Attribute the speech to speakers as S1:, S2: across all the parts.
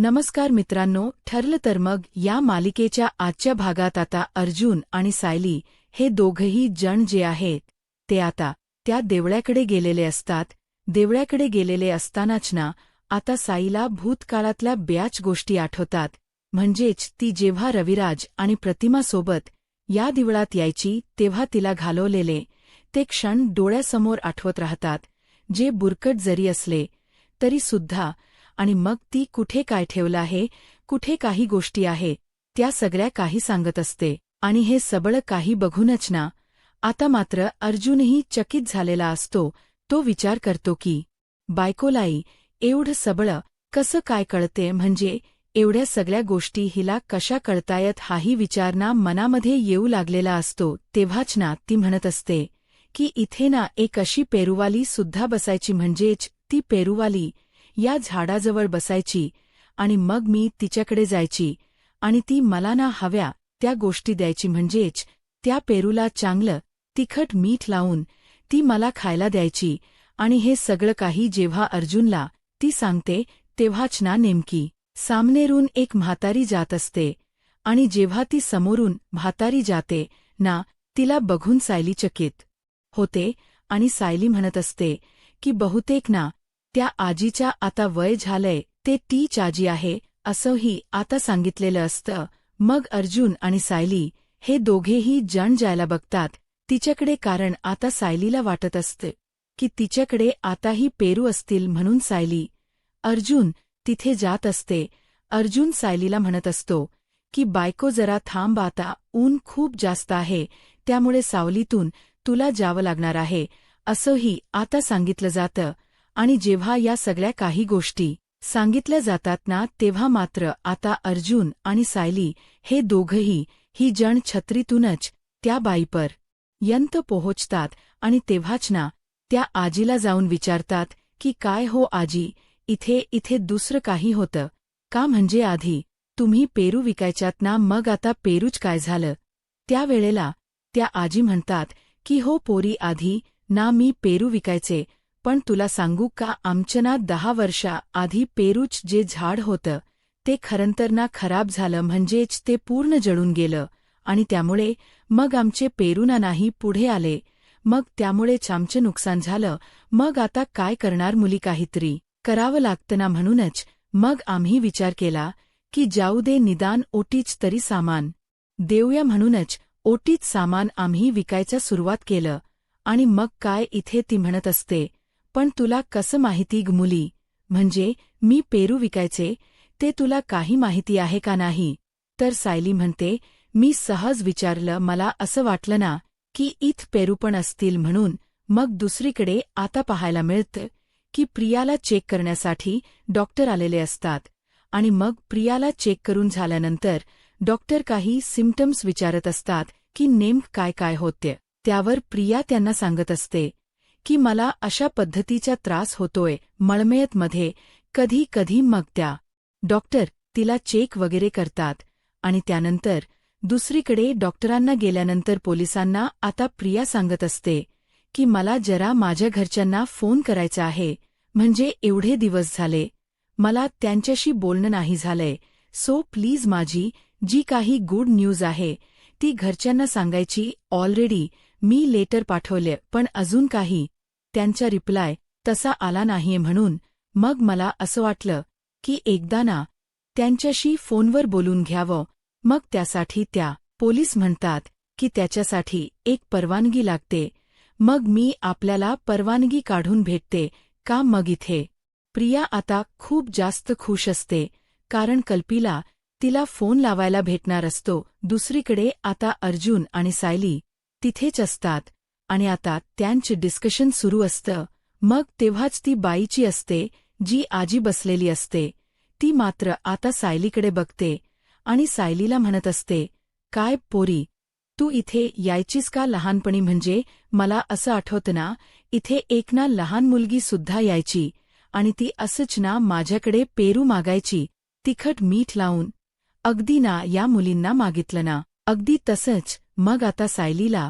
S1: नमस्कार मित्रांनो, ठरलं तर मग या मालिकेच्या आजच्या भागात आता अर्जुन आणि सायली हे दोघंही जण जे आहेत ते आता त्या देवळ्याकडे गेलेले असतात. देवळ्याकडे गेलेले असतानाच ना आता साईला भूतकाळातल्या बऱ्याच गोष्टी आठवतात. म्हणजेच ती जेव्हा रविराज आणि प्रतिमासोबत या देवळात यायची तेव्हा तिला घालवलेले ते क्षण डोळ्यासमोर आठवत राहतात, जे बुरकट जरी असले तरी सुद्धा. आणि मग ती कुठे काय ठेवलं आहे, कुठे काही गोष्टी आहे, त्या सगळ्या काही सांगत असते. आणि हे सबळ काही बघूनच ना आता मात्र अर्जुनही चकित झालेला असतो. तो विचार करतो की बायकोलाई एवढं सबळ कसं काय कळते, म्हणजे एवढ्या सगळ्या गोष्टी हिला कशा कळतायत हाही विचार ना मनामध्ये येऊ लागलेला असतो. तेव्हाच ना ती म्हणत असते की इथे ना एक अशी पेरूवाली सुद्धा बसायची, म्हणजेच ती पेरूवाली या झाडाजवळ बसायची आणि मग मी तिच्याकडे जायची आणि ती मला ना हव्या त्या गोष्टी द्यायची, म्हणजेच त्या पेरूला चांगलं तिखट मीठ लावून ती मला खायला द्यायची. आणि हे सगळं काही जेव्हा अर्जुनला ती सांगते तेव्हाच ना नेमकी सामनेरून एक म्हातारी जात असते. आणि जेव्हा ती समोरून म्हातारी जाते ना तिला बघून सायली चकित होते आणि सायली म्हणत असते की बहुतेक ना त्या आजीच्या आता वय झालंय, ते तीच आजी आहे असंही आता सांगितलेलं असतं. मग अर्जुन आणि सायली हे दोघेही जण जायला बघतात तिच्याकडे, कारण आता सायलीला वाटत असते की तिच्याकडे आताही पेरू असतील म्हणून सायली अर्जुन तिथे जात असते. अर्जुन सायलीला म्हणत असतो की बायको जरा थांब, आता ऊन खूप जास्त आहे त्यामुळे सावलीतून तुला जावं लागणार आहे असंही आता सांगितलं जातं. आणि जेव्हा या सगळ्या काही गोष्टी सांगितल्या जातात ना तेव्हा मात्र आता अर्जुन आणि सायली हे दोघंही ही जण छत्रीतूनच त्या बाईपर यंत पोहोचतात. आणि तेव्हाच ना त्या आजीला जाऊन विचारतात की काय हो आजी, इथे दुसरं काही होतं का, म्हणजे आधी तुम्ही पेरू विकायच्यात ना, मग आता पेरूच काय झालं. त्यावेळेला त्या आजी म्हणतात की हो पोरी, आधी ना मी पेरू विकायचे, पण तुला सांगू का, आमचं ना 10 वर्षा आधी पेरूच जे झाड होतं ते खरंतर ना खराब झालं, म्हणजेच ते पूर्ण जळून गेलं. आणि त्यामुळे मग आमचे पेरू ना नाही पुढे आले, मग त्यामुळेच आमचं नुकसान झालं. मग आता काय करणार मुली, काहीतरी करावं लागतं ना, म्हणूनच मग आम्ही विचार केला की जाऊ दे, निदान ओटीच तरी सामान देऊया, म्हणूनच ओटीच सामान आम्ही विकायचं सुरुवात केलं. आणि मग काय, इथे ती म्हणत असते पण तुला कसं माहिती ग मुली, म्हणजे मी पेरू विकायचे ते तुला काही माहिती आहे का नाही. तर सायली म्हणते मी सहज विचारलं, मला असं वाटलं ना की इथं पेरू पण असतील म्हणून. मग दुसरीकडे आता पाहायला मिळतं की प्रियाला चेक करण्यासाठी डॉक्टर आलेले असतात. आणि मग प्रियाला चेक करून झाल्यानंतर डॉक्टर काही सिम्पटम्स विचारत असतात की नेमकं काय काय होते. त्यावर प्रिया त्यांना सांगत असते की मला अशा पद्धतीचा त्रास होतोय मळमयतमध्ये कधी कधी. मग त्या डॉक्टर तिला चेक वगैरे करतात. आणि त्यानंतर दुसरीकडे डॉक्टरांना गेल्यानंतर पोलिसांना आता प्रिया सांगत असते की मला जरा माझ्या घरच्यांना फोन करायचा आहे, म्हणजे एवढे दिवस झाले मला त्यांच्याशी बोलणं नाही झालंय, सो प्लीज माझी जी काही गुड न्यूज आहे ती घरच्यांना सांगायची. ऑलरेडी मी लेटर पाठवले पण अजून काही त्यांचा रिप्लाय तसा आला नाहीये, म्हणून मग मला असं वाटलं की एकदा ना त्यांच्याशी फोनवर बोलून घ्यावं. मग त्यासाठी त्या पोलीस म्हणतात की त्याच्यासाठी एक परवानगी लागते, मग मी आपल्याला परवानगी काढून भेटते का. मग इथे प्रिया आता खूप जास्त खुश असते, कारण कल्पीला तिला फोन लावायला भेटणार असतो. दुसरीकडे आता अर्जुन आणि सायली तिथेच असतात आणि आता त्यांचं डिस्कशन सुरू असतं. मग तेव्हाच ती बाईची असते जी आजी बसलेली असते, ती मात्र आता सायलीकडे बघते आणि सायलीला म्हणत असते काय पोरी, तू इथे यायचीस का लहानपणी, म्हणजे मला असं आठवतं ना इथे एक ना लहान मुलगी सुद्धा यायची आणि ती असंच ना माझ्याकडे पेरू मागायची तिखट मीठ लावून, अगदी ना या मुलींना मागितलं ना अगदी तसंच. मग आता सायलीला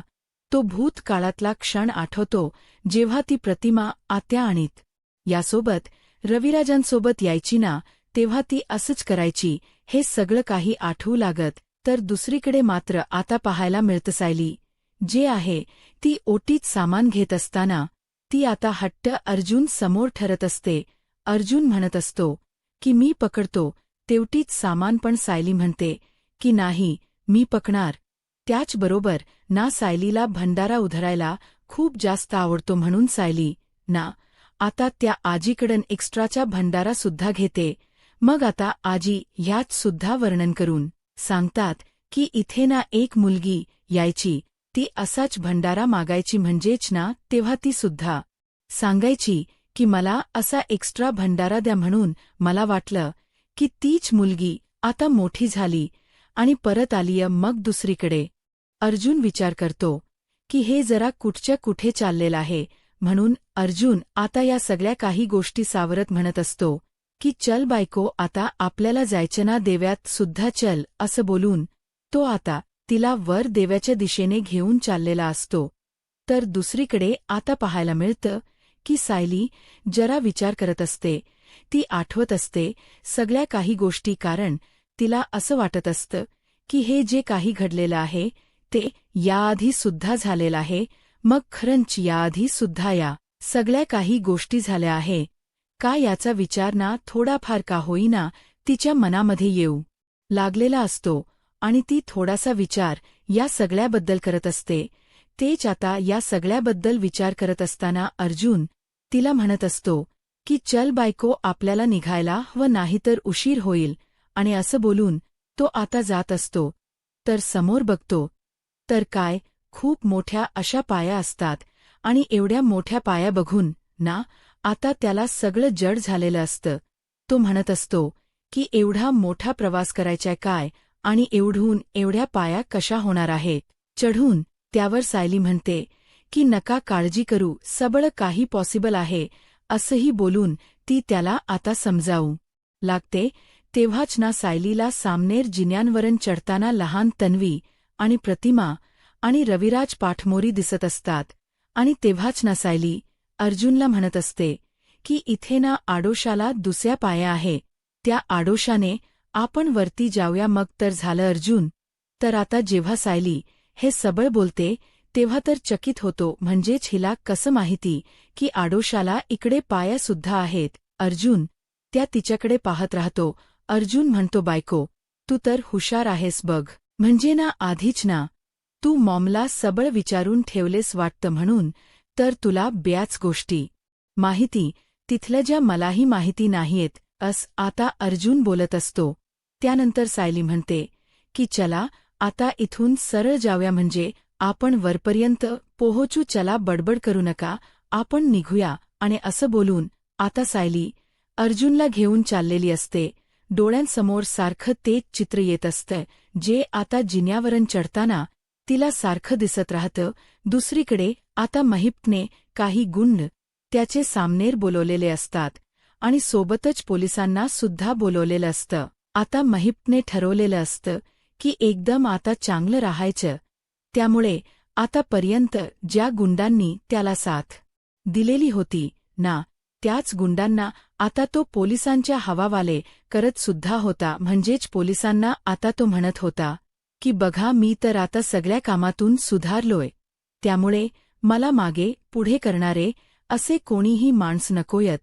S1: तो भूतकाळातला क्षण आठवतो जेव्हा ती प्रतिमा आत्या आणीत यासोबत रविराजांसोबत यायची ना तेव्हा ती असंच करायची हे सगळं काही आठवू लागत. तर दुसरीकडे मात्र आता पाहायला मिळतं सायली जे आहे ती ओटीत सामान घेत असताना ती आता हट्ट अर्जुन समोर ठरत असते. अर्जुन म्हणत असतो की मी पकडतो तेवटीच सामान, पण सायली म्हणते की नाही मी पकणार. त्याचबरोबर ना सायलीला भंडारा उधरायला खूप जास्त आवडतो म्हणून सायली ना आता त्या आजीकडून एक्स्ट्राचा भंडारा सुद्धा घेते. मग आता आजी ह्यात सुद्धा वर्णन करून सांगतात की इथे ना एक मुलगी यायची, ती असाच भंडारा मागायची म्हणजेच ना तेव्हा ती सुद्धा सांगायची की मला असा एक्स्ट्रा भंडारा द्या. म्हणून मला वाटलं की तीच मुलगी आता मोठी झाली आणि परत आलीय. मग दुसरीकडे अर्जुन विचार करतो की हे जरा कुठच्या कुठे चाललेलं आहे. म्हणून अर्जुन आता या सगळ्या काही गोष्टी सावरत म्हणत असतो की चल बायको आता आपल्याला जायचं ना देव्यात सुद्धा चल, असं बोलून तो आता तिला वर देव्याच्या दिशेने घेऊन चाललेला असतो. तर दुसरीकडे आता पाहायला मिळतं की सायली जरा विचार करत असते. ती आठवत असते सगळ्या काही गोष्टी, कारण तिला असं वाटत असतं की हे जे काही घडलेलं आहे ते याआधी सुद्धा झालेलं आहे. मग खरंच याआधी सुद्धा या सगळ्या काही गोष्टी झाल्या आहे का, याचा विचार ना थोडाफार का होईना तिच्या मनामध्ये येऊ लागलेला असतो आणि ती थोडासा विचार या सगळ्याबद्दल करत असते. तेच आता या सगळ्याबद्दल विचार करत असताना अर्जुन तिला म्हणत असतो की चल बायको आपल्याला निघायला व नाहीतर उशीर होईल. आणि असं बोलून तो आता जात असतो. तर समोर बघतो तर काय खूप मोठ्या अशा पाया असतात आणि एवढ्या मोठ्या पाया बघून ना आता त्याला सगळं जड झालेलं असतं. तो म्हणत असतो की एवढा मोठा प्रवास करायचाय काय आणि एवढून एवढ्या पाया कशा होणार आहेत चढून. त्यावर सायली म्हणते की नका काळजी करू, सगळं काही पॉसिबल आहे, असंही बोलून ती त्याला आता समजावू लागते. तेव्हाच ना सायलीला सामनेर जिन्यांवरून चढताना लहान तन्वी आणि प्रतिमा आणि रविराज पाठमोरी दिसत असतात. आणि तेव्हाच ना सायली अर्जुनला म्हणत असते की इथे ना आडोशाला दुसऱ्या पाया आहे, त्या आडोशाने आपण वरती जाऊया. मग तर झालं अर्जुन. तर आता जेव्हा सायली हे सबळ बोलते तेव्हा तर चकित होतो, म्हणजेच हिला कसं माहिती की आडोशाला इकडे पाया सुद्धा आहेत. अर्जुन त्या तिच्याकडे पाहत राहतो. अर्जुन म्हणतो बायको तू तर हुशार आहेस बघ, म्हणजे ना आधीच ना तू मॉमला सबळ विचारून ठेवलेस वाटतं, म्हणून तर तुला ब्याच गोष्टी माहिती तिथल्या ज्या मलाही माहिती नाहीयेत. आता अर्जुन बोलत असतो. त्यानंतर सायली म्हणते की चला आता इथून सरळ जाऊया, म्हणजे आपण वरपर्यंत पोहोचू, चला बडबड करू नका, आपण निघूया. आणि असं बोलून आता सायली अर्जुनला घेऊन चाललेली असते. डोळ्यांसमोर सारखं तेच चित्र येत असतं जे आता जिन्यावरून चढताना तिला सारखं दिसत राहतं. दुसरीकडे आता महिपने काही गुंड त्याचे सामनेर बोलवलेले असतात आणि सोबतच पोलिसांना सुद्धा बोलवलेलं असतं. आता महिपने ठरवलेलं असतं की एकदम आता चांगलं राहायचं. त्यामुळे आतापर्यंत ज्या गुंडांनी त्याला साथ दिलेली होती ना त्याच गुंडांना आता तो पोलिसांच्या हवावाले करत सुद्धा होता. म्हणजेच पोलिसांना आता तो म्हणत होता की बघा मी तर आता सगळ्या कामातून सुधारलोय, त्यामुळे मला मागे पुढे करणारे असे कोणीही माणस नकोयत.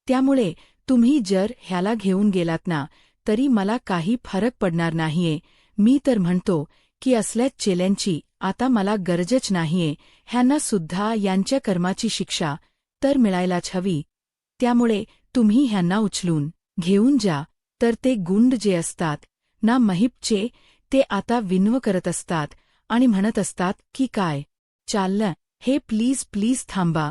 S1: त्यामुळे तुम्ही जर ह्याला घेऊन गेलात ना तरी मला काही फरक पडणार नाहीये. मी तर म्हणतो की असल्याच चेल्यांची आता मला गरजच नाहीये. ह्यांना सुद्धा यांच्या कर्माची शिक्षा तर मिळायलाच हवी. त्यामुळे तुम्ही ह्यांना उचलून घेऊन जा. तर ते गुंड जे असतात ना महिपचे ते आता विनव करत असतात आणि म्हणत असतात की काय चाललं हे, प्लीज प्लीज थांबा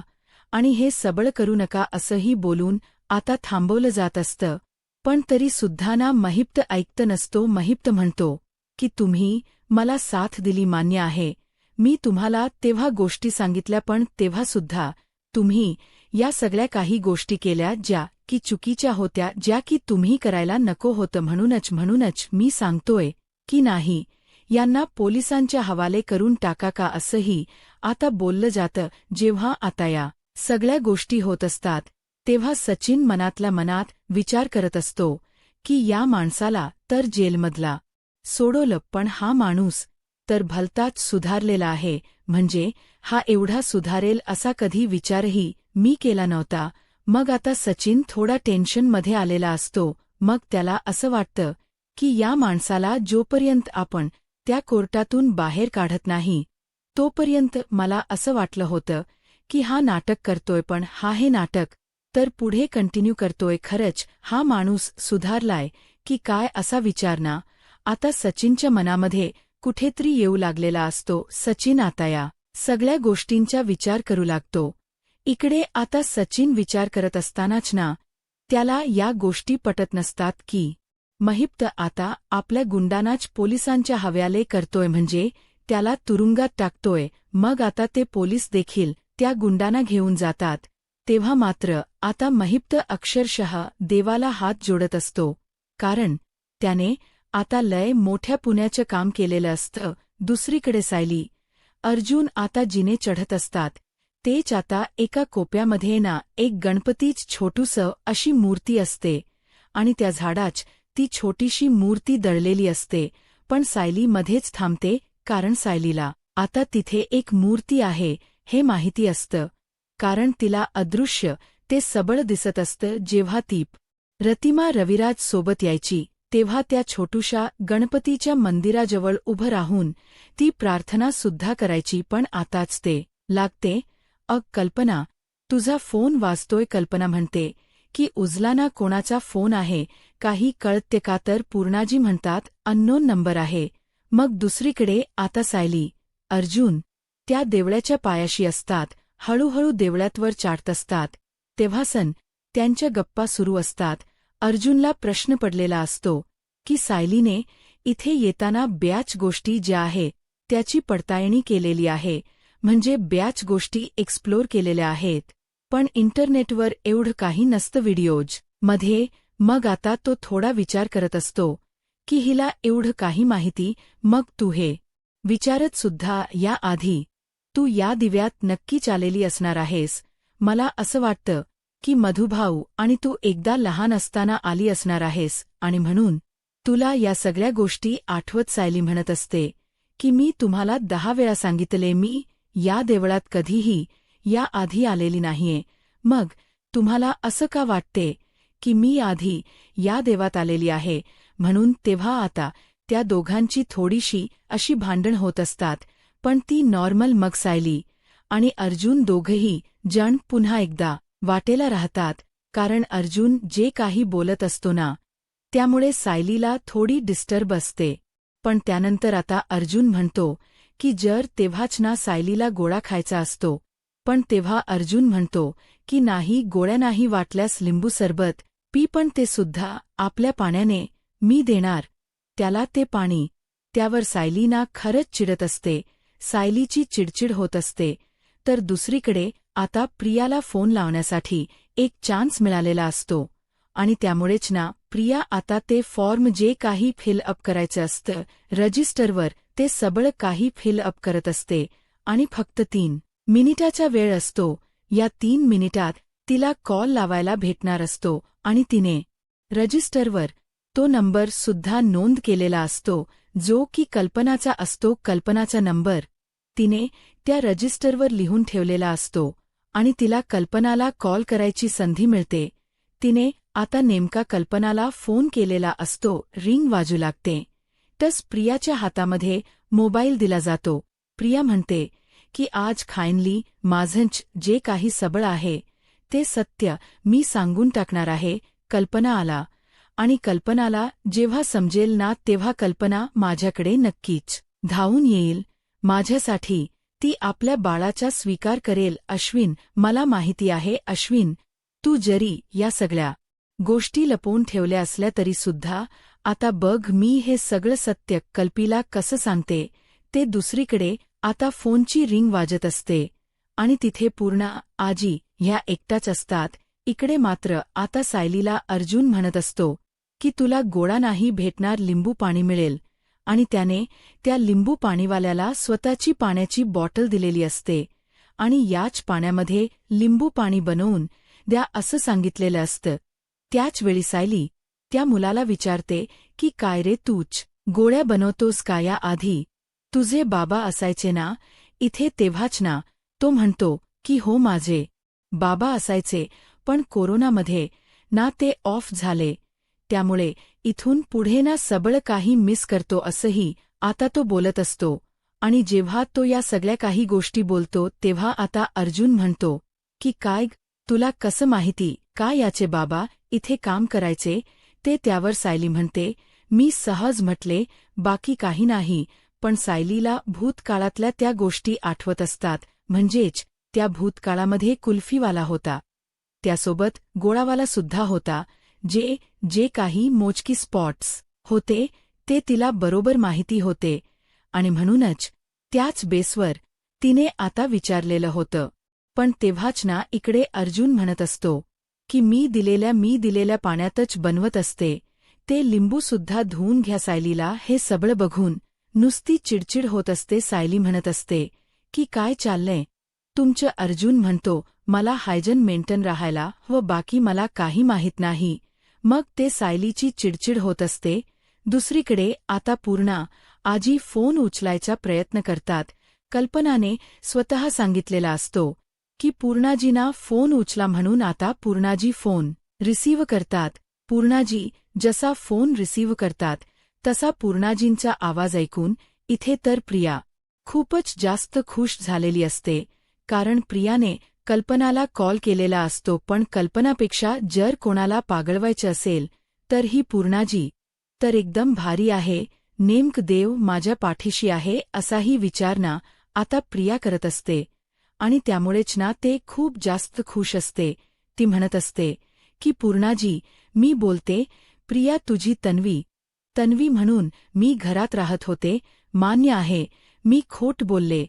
S1: आणि हे सबळ करू नका, असंही बोलून आता थांबवलं जात असतं. पण तरी सुद्धा ना महिप्त ऐकत नसतो. महिप्त म्हणतो की तुम्ही मला साथ दिली मान्य आहे, मी तुम्हाला तेव्हा गोष्टी सांगितल्या, पण तेव्हा सुद्धा तुम्ही या सगळ्या काही गोष्टी केल्या ज्या की चुकीच्या होत्या, ज्या की तुम्ही करायला नको होतं. म्हणूनच मी सांगतोय की नाही यांना पोलिसांच्या हवाले करून टाका का, असंही आता बोललं जातं. जेव्हा आता या सगळ्या गोष्टी होत असतात तेव्हा सचिन मनातल्या मनात विचार करत असतो की या माणसाला तर जेलमधला सोडवलं, पण हा माणूस तर भलताच सुधारलेला आहे. म्हणजे हा एवढा सुधारेल असा कधी विचारही मी केला नव्हता. मग आता सचिन थोडा टेन्शनमध्ये आलेला असतो. मग त्याला असं वाटतं की या माणसाला जोपर्यंत आपण त्या कोर्टातून बाहेर काढत नाही तोपर्यंत मला असं वाटलं होतं की हा नाटक करतोय, पण हा हे नाटक तर पुढे कंटिन्यू करतोय. खरंच हा माणूस सुधारलाय की काय असा विचार ना आता सचिनच्या मनामध्ये कुठेतरी येऊ लागलेला असतो. सचिन आता या सगळ्या गोष्टींचा विचार करू लागतो. इकडे आता सचिन विचार करत असतानाच ना त्याला या गोष्टी पटत नसतात की महिप्त आता आपल्या गुंडांनाच पोलिसांच्या हवाले करतोय, म्हणजे त्याला तुरुंगात टाकतोय. मग आता ते पोलीस देखील त्या गुंडांना घेऊन जातात. तेव्हा मात्र आता महिप्त अक्षरशः देवाला हात जोडत असतो, कारण त्याने आता लय मोठ्या पुण्याचं काम केलेलं असतं. दुसरीकडे सायली अर्जुन आता जिने चढत असतात तेच आता एका कोप्यामध्ये ना एक गणपतीच छोटूसं अशी मूर्ती असते आणि त्या झाडाच ती छोटीशी मूर्ती दळलेली असते. पण सायली मध्येच थांबते, कारण सायलीला आता तिथे एक मूर्ती आहे हे माहिती असतं, कारण तिला अदृश्य ते सबळ दिसत असतं. जेव्हा ती रतिमा रविराज सोबत यायची तेव्हा त्या छोटूशा गणपतीच्या मंदिराजवळ उभं राहून ती प्रार्थनासुद्धा करायची. पण आताच ते लागते. कल्पना, तुझा फोन वाजतोय. कल्पना म्हणते की उजलाना कोणाचा फोन आहे, काही कळते का? तर पूर्णाजी म्हणतात अननोन नंबर आहे. मग दुसरीकडे आता सायली अर्जुन त्या देवळ्याच्या पायाशी असतात. हळूहळू देवळ्यातवर चाढत असतात. तेव्हा त्यांच्या गप्पा सुरू असतात. अर्जुनला प्रश्न पडलेला असतो की सायलीने इथे येताना बऱ्याच गोष्टी ज्या आहे त्याची पडताळणी केलेली आहे, म्हणजे बऱ्याच गोष्टी एक्सप्लोर केलेल्या आहेत, पण इंटरनेटवर एवढं काही नसतं व्हिडिओज मध्ये. मग आता तो थोडा विचार करत असतो की हिला एवढं काही माहिती. मग तू हे विचारत सुद्धा या आधी तू या दिव्यात नक्की चालेली असणार आहेस. मला असं वाटतं की मधुभाऊ आणि तू एकदा लहान असताना आली असणार आहेस आणि म्हणून तुला या सगळ्या गोष्टी आठवत. सायली म्हणत असते की मी तुम्हाला 10 वेळा सांगितले मी या देवळात कधीही या आधी आलेली नाहीये. मग तुम्हाला असं का वाटते की मी आधी या देवात आलेली आहे म्हणून? तेव्हा आता त्या दोघांची थोडीशी अशी भांडण होत असतात, पण ती नॉर्मल. मग सायली आणि अर्जुन दोघंही जण पुन्हा एकदा वाटेला राहतात, कारण अर्जुन जे काही बोलत असतो ना त्यामुळे सायलीला थोडी डिस्टर्ब असते. पण त्यानंतर आता अर्जुन म्हणतो की जर तेव्हाच ना सायलीला गोळा खायचा असतो, पण तेव्हा अर्जुन म्हणतो की नाही, गोळ्या नाही, वाटल्यास लिंबू सरबत पी, पण ते सुद्धा आपल्या पाण्याने मी देणार त्याला ते पाणी. त्यावर सायलीना खरंच चिडत असते. सायलीची चिडचिड होत असते. तर दुसरीकडे आता प्रियाला फोन लावण्यासाठी एक चान्स मिळालेला असतो आणि त्यामुळेच ना प्रिया आता ते फॉर्म जे काही फिल अप करायचं असतं रजिस्टरवर ते सगळं काही फिल अप करत असते आणि फक्त 3 मिनिटाचा वेळ असतो. या 3 मिनिटात तिला कॉल लावायला भेटणार असतो आणि तिने रजिस्टरवर तो नंबर सुद्धा नोंद केलेला असतो जो की कल्पनाचा असतो. कल्पनाचा नंबर तिने त्या रजिस्टरवर लिहून ठेवलेला असतो आणि तिला कल्पनाला कॉल करायची संधी मिळते. तिने आता नेमका कल्पनाला फोन केलेला असतो. रिंग वाजू लागते. तस प्रियाच्या हातामध्ये मोबाईल दिला जातो. प्रिया म्हणते की आज खायनली माझंच जे काही सबळ आहे ते सत्य मी सांगून टाकणार आहे. कल्पना आला आणि कल्पनाला जेव्हा समजेल ना तेव्हा कल्पना माझ्याकडे नक्कीच धावून येईल. माझ्यासाठी ती आपल्या बाळाचा स्वीकार करेल. अश्विन, मला माहिती आहे अश्विन, तू जरी या सगळ्या गोष्टी लपवून ठेवल्या असल्या तरी सुद्धा आता बघ मी हे सगळं सत्य कल्पीला कसं सांगते ते. दुसरीकडे आता फोनची रिंग वाजत असते आणि तिथे पूर्ण आजी ह्या एकटाच असतात. इकडे मात्र आता सायलीला अर्जुन म्हणत असतो की तुला गोळा नाही भेटणार, लिंबू पाणी मिळेल, आणि त्याने त्या लिंबू पाणीवाल्याला स्वतःची पाण्याची बॉटल दिलेली असते आणि याच पाण्यामध्ये लिंबू पाणी बनवून द्या असं सांगितलेलं असतं. त्याच वेळी सायली त्या मुलाला विचारते की काय रे तूच गोळ्या बनवतोस का या आधी तुझे बाबा असायचे ना इथे तेव्हाच ना तो म्हणतो की हो माझे बाबा असायचे पण कोरोनामध्ये ना ते ऑफ झाले त्यामुळे इथून पुढे ना सबळ काही मिस करतो असंही आता तो बोलत असतो आणि जेव्हा तो या सगळ्या काही गोष्टी बोलतो तेव्हा आता अर्जुन म्हणतो की काय तुला कसं माहिती काय याचे बाबा इथे काम करायचे ते त्यावर सायली म्हणते मी सहज म्हटले बाकी काही नाही पण सायलीला भूतकाळातल्या त्या गोष्टी आठवत असतात म्हणजेच त्या भूतकाळामध्ये कुल्फीवाला होता त्यासोबत गोळावाला सुद्धा होता जे काही मोजकी स्पॉट्स होते ते तिला बरोबर माहिती होते आणि म्हणूनच त्याच बेसवर तिने आता विचारलेलं होतं पण तेव्हाच ना इकडे अर्जुन म्हणत असतो की मी दिलेल्या पाण्यातच बनवत असते ते लिंबूसुद्धा धुवून घ्या सायलीला हे सबळ बघून नुसती चिडचिड होत असते सायली म्हणत असते की काय चाललंय तुमचं अर्जुन म्हणतो मला हायजन मेंटेन राहायला व बाकी मला काही माहीत नाही मग ते सायलीची चिडचिड होत असते दुसरीकडे आता पूर्णा आजी फोन उचलायचा प्रयत्न करतात कल्पनाने स्वतः सांगितलेला असतो की पूर्णाजींना फोन उचला म्हणून आता पूर्णाजी फोन रिसीव्ह करतात पूर्णाजी जसा फोन रिसीव्ह करतात तसा पूर्णाजींचा आवाज ऐकून इथे तर प्रिया खूपच जास्त खुश झालेली असते कारण प्रियाने कल्पनाला कॉल केलेला असतो पण कल्पनापेक्षा जर कोणाला पागळवायचं असेल तर ही पूर्णाजी तर एकदम भारी आहे नेमक देव माझ्या पाठीशी आहे असाही विचार ना आता प्रिया करत असते आणि त्यामुळेच ना ते खूप जास्त खुश असते ती म्हणत असते की पूर्णाजी मी बोलते प्रिया तुझी तन्वी म्हणून मी घरात राहत होते मान्य आहे मी खोट बोलले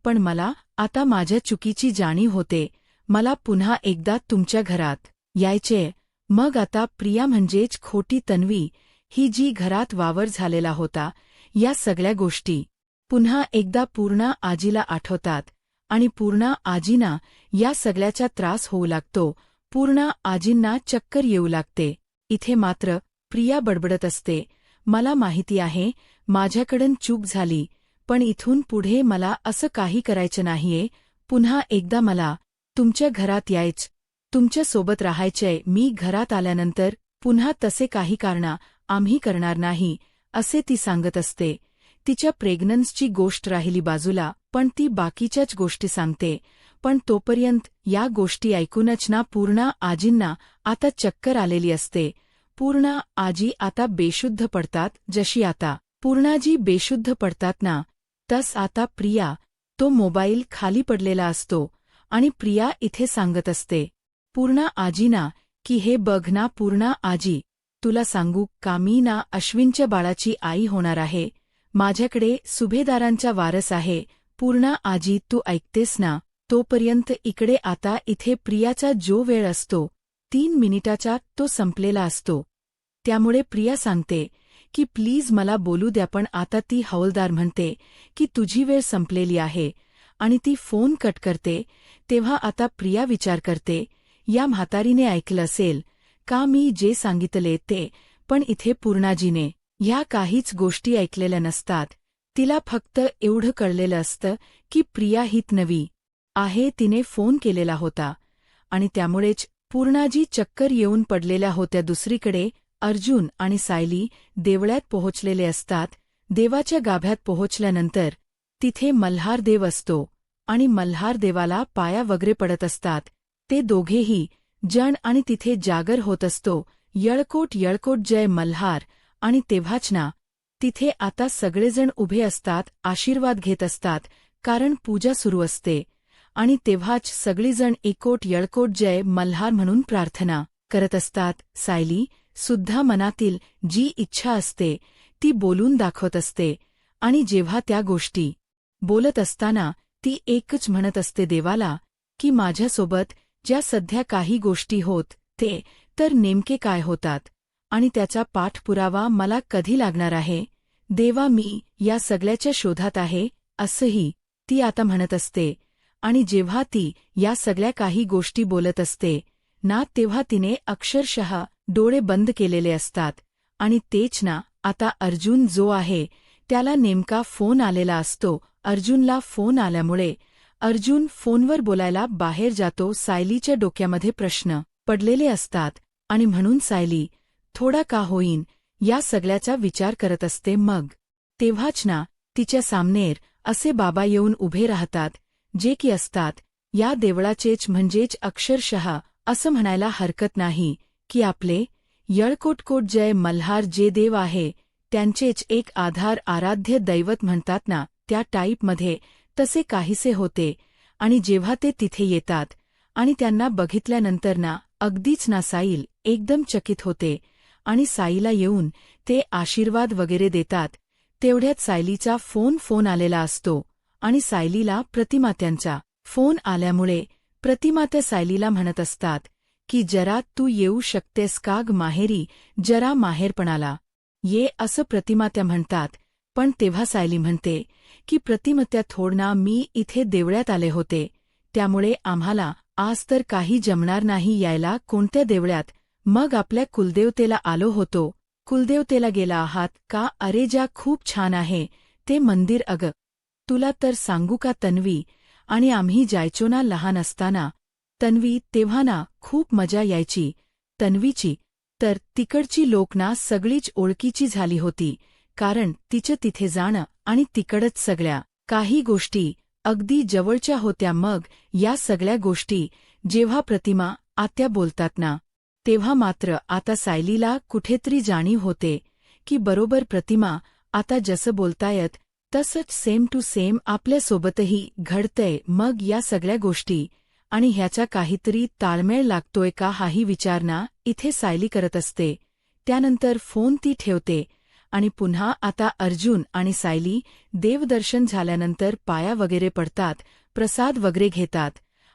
S1: पण मला आता माझ्या चुकीची जाणीव होते मला पुन्हा एकदा तुमच्या घरात यायचे मग आता प्रिया म्हणजेच खोटी तन्वी ही जी घरात वावर झालेला होता या सगळ्या गोष्टी पुन्हा एकदा पूर्णा आजीला आठवतात आणि पूर्णा आजींना या सगळ्याचा त्रास होऊ लागतो पूर्णा आजींना चक्कर येऊ लागते इथे मात्र प्रिया बडबडत असते मला माहिती आहे माझ्याकडून चूक झाली पण इथून पुढे मला असं काही करायचं नाहीये पुन्हा एकदा मला तुमच्या घरात यायच तुमच्यासोबत राहायचंय मी घरात आल्यानंतर पुन्हा तसे काही कारणा आम्ही करणार नाही असे ती सांगत असते तिच्या प्रेग्नन्सची गोष्ट राहिली बाजूला पण ती बाकीच्याच गोष्टी सांगते पण तोपर्यंत या गोष्टी ऐकूनच ना पूर्णा आजींना आता चक्कर आलेली असते पूर्णा आजी आता बेशुद्ध पडतात जशी आता पूर्णाजी बेशुद्ध पडतात ना तस आता प्रिया तो मोबाईल खाली पडलेला असतो आणि प्रिया इथे सांगत असते पूर्णा आजीना की हे बघ ना पूर्णा आजी तुला सांगू का मी ना अश्विनच्या बाळाची आई होणार आहे माझ्याकडे सुभेदारांचा वारस आहे पूर्णा आजी तू ऐकतेस ना तोपर्यंत इकडे आता इथे प्रियाचा जो वेळ असतो 3 मिनिटाचा तो संपलेला असतो त्यामुळे प्रिया सांगते की प्लीज मला बोलू द्या पण आता ती हवलदार म्हणते की तुझी वेळ संपलेली आहे आणि ती फोन कट करते तेव्हा आता प्रिया विचार करते या म्हातारीने ऐकलं असेल का मी जे सांगितले ते पण इथे पूर्णाजीने ह्या काहीच गोष्टी ऐकलेल्या नसतात तिला फक्त एवढं कळलेलं असतं की प्रिया हित नवी आहे तिने फोन केलेला होता आणि त्यामुळेच पूर्णाजी चक्कर येऊन पडलेल्या होत्या दुसरीकडे अर्जुन आणि सायली देवळ्यात पोहोचलेले असतात देवाच्या गाभ्यात पोहोचल्यानंतर तिथे मल्हार देव असतो आणि मल्हार देवाला पाया वगैरे पडत असतात ते दोघेही जण आणि तिथे जागर होत असतो यळकोट जय मल्हार आणि तेव्हाच ना तिथे आता सगळेजण उभे असतात आशीर्वाद घेत असतात कारण पूजा सुरू असते आणि तेव्हाच सगळीजण एकोट यळकोट जय मल्हार म्हणून प्रार्थना करत असतात सायली सुद्धा मनातील जी इच्छा असते ती बोलून दाखवत असते आणि जेव्हा त्या गोष्टी बोलत असताना ती एकच म्हणत असते देवाला की माझ्यासोबत ज्या सध्या काही गोष्टी होत ते तर नेमके काय होतात आणि त्याचा पाठपुरावा मला कधी लागणार आहे देवा मी या सगळ्याच्या शोधात आहे असंही ती आता म्हणत असते आणि जेव्हा ती या सगळ्या काही गोष्टी बोलत असते ना तेव्हा तिने अक्षरशः डोळे बंद केलेले असतात. आणि तेच ना, आता अर्जुन जो आहे त्याला नेमका फोन आलेला असतो. अर्जुनला फोन आल्यामुळे अर्जुन फोनवर बोलायला बाहेर जातो. सायलीच्या डोक्यामध्ये प्रश्न पडलेले असतात आणि म्हणून सायली थोडा का होईन या सगळ्याचा विचार करत असते. मग तेव्हाच ना तिच्या सामनेर असे बाबा येऊन उभे राहतात, जे की असतात या देवळाचेच, म्हणजेच अक्षरशः असं म्हणायला हरकत नाही की आपले यळकोटकोट जय मल्हार जे देव आहे त्यांचेच एक आधार आराध्य दैवत म्हणतात ना, त्या टाईपमध्ये तसे काहीसे होते. आणि जेव्हा ते तिथे येतात आणि त्यांना बघितल्यानंतर ना अगदीच ना साईल एकदम चकित होते आणि साईला येऊन ते आशीर्वाद वगैरे देतात. तेवढ्यात सायलीचा फोन आलेला असतो आणि सायलीला प्रतिमात्यांचा फोन आल्यामुळे प्रतिमात्या सायलीला म्हणत असतात की जरा तू येऊ शकतेस का ग माहेरी, जरा माहेरपणाला ये असं प्रतिमात्या म्हणतात. पण तेव्हा सायली म्हणते की प्रतिमात्या थोडना मी इथे देवळ्यात आले होते, त्यामुळे आम्हाला आज तर काही जमणार नाही यायला. कोणत्या देवळ्यात? मग आपल्या कुलदेवतेला आलो होतो. कुलदेवतेला गेला आहात का? अरे जा, खूप छान आहे ते मंदिर. अगं तुला तर सांगू का तन्वी, आणि आम्ही जायचो ना लहान असताना तन्वी, तेव्हा ना खूप मजा यायची तन्वीची. तर तिकडची लोक ना सगळीच ओळखीची झाली होती, कारण तिचं तिथे जाणं आणि तिकडच सगळ्या काही गोष्टी अगदी जवळच्या होत्या. मग या सगळ्या गोष्टी जेव्हा प्रतिमा आत्या बोलतात ना, तेव्हा मात्र आता सायलीला कुठेतरी जाणीव होते की बरोबर प्रतिमा आता जसं बोलतायत तसंच सेम टू सेम आपल्यासोबतही घडतंय. मग या सगळ्या गोष्टी आणि ह्याचा काहीतरी ताळमेळ लागतोय का, हाही विचार ना इथे सायली करत असते. त्यानंतर फोन ती ठेवते आणि पुन्हा आता अर्जुन आणि सायली देवदर्शन झाल्यानंतर पाया वगैरे पडतात, प्रसाद वगैरे घेतात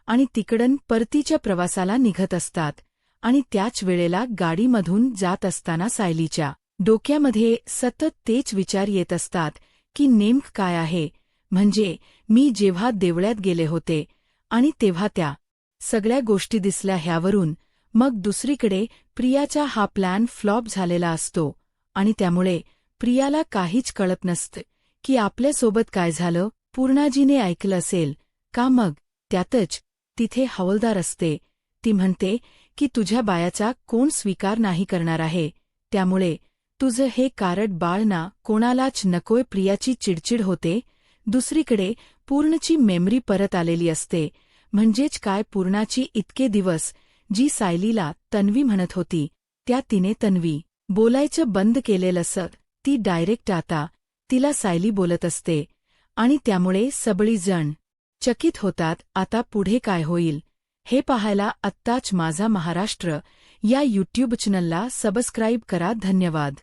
S1: आणि तिकडन परतीच्या प्रवासाला निघत असतात. आणि त्याच वेळेला गाडीमधून जात असताना सायलीच्या डोक्यामध्ये सतत तेच विचार येत असतात की नेमकं काय आहे, म्हणजे मी जेव्हा देवळ्यात गेले होते आणि तेव्हा त्या सगळ्या गोष्टी दिसल्या ह्यावरून. मग दुसरीकडे प्रियाचा हा प्लॅन फ्लॉप झालेला असतो आणि त्यामुळे प्रियाला काहीच कळत नसतं की आपल्यासोबत काय झालं. पूर्णाजीने ऐकलं असेल का? मग त्यातच तिथे हवालदार असते. ती म्हणते की तुझ्या बायाचा कोण स्वीकार नाही करणार आहे, त्यामुळे तुझं हे कारट बाळ ना कोणालाच नकोय. प्रियाची चिडचिड होते. दुसरीकडे पूर्णची मेमरी परत आलेली असते. म्हणजेच काय, पूर्णाची इतके दिवस जी सायलीला तन्वी म्हणत होती त्या तिने तन्वी बोलायचं बंद केलेलं असं. ती डायरेक्ट आता तिला सायली बोलत असते आणि त्यामुळे सगळीजण चकित होतात. आता पुढे काय होईल हे पाहायला आत्ताच माझा महाराष्ट्र या यूट्यूब चॅनलला सबस्क्राईब करा. धन्यवाद.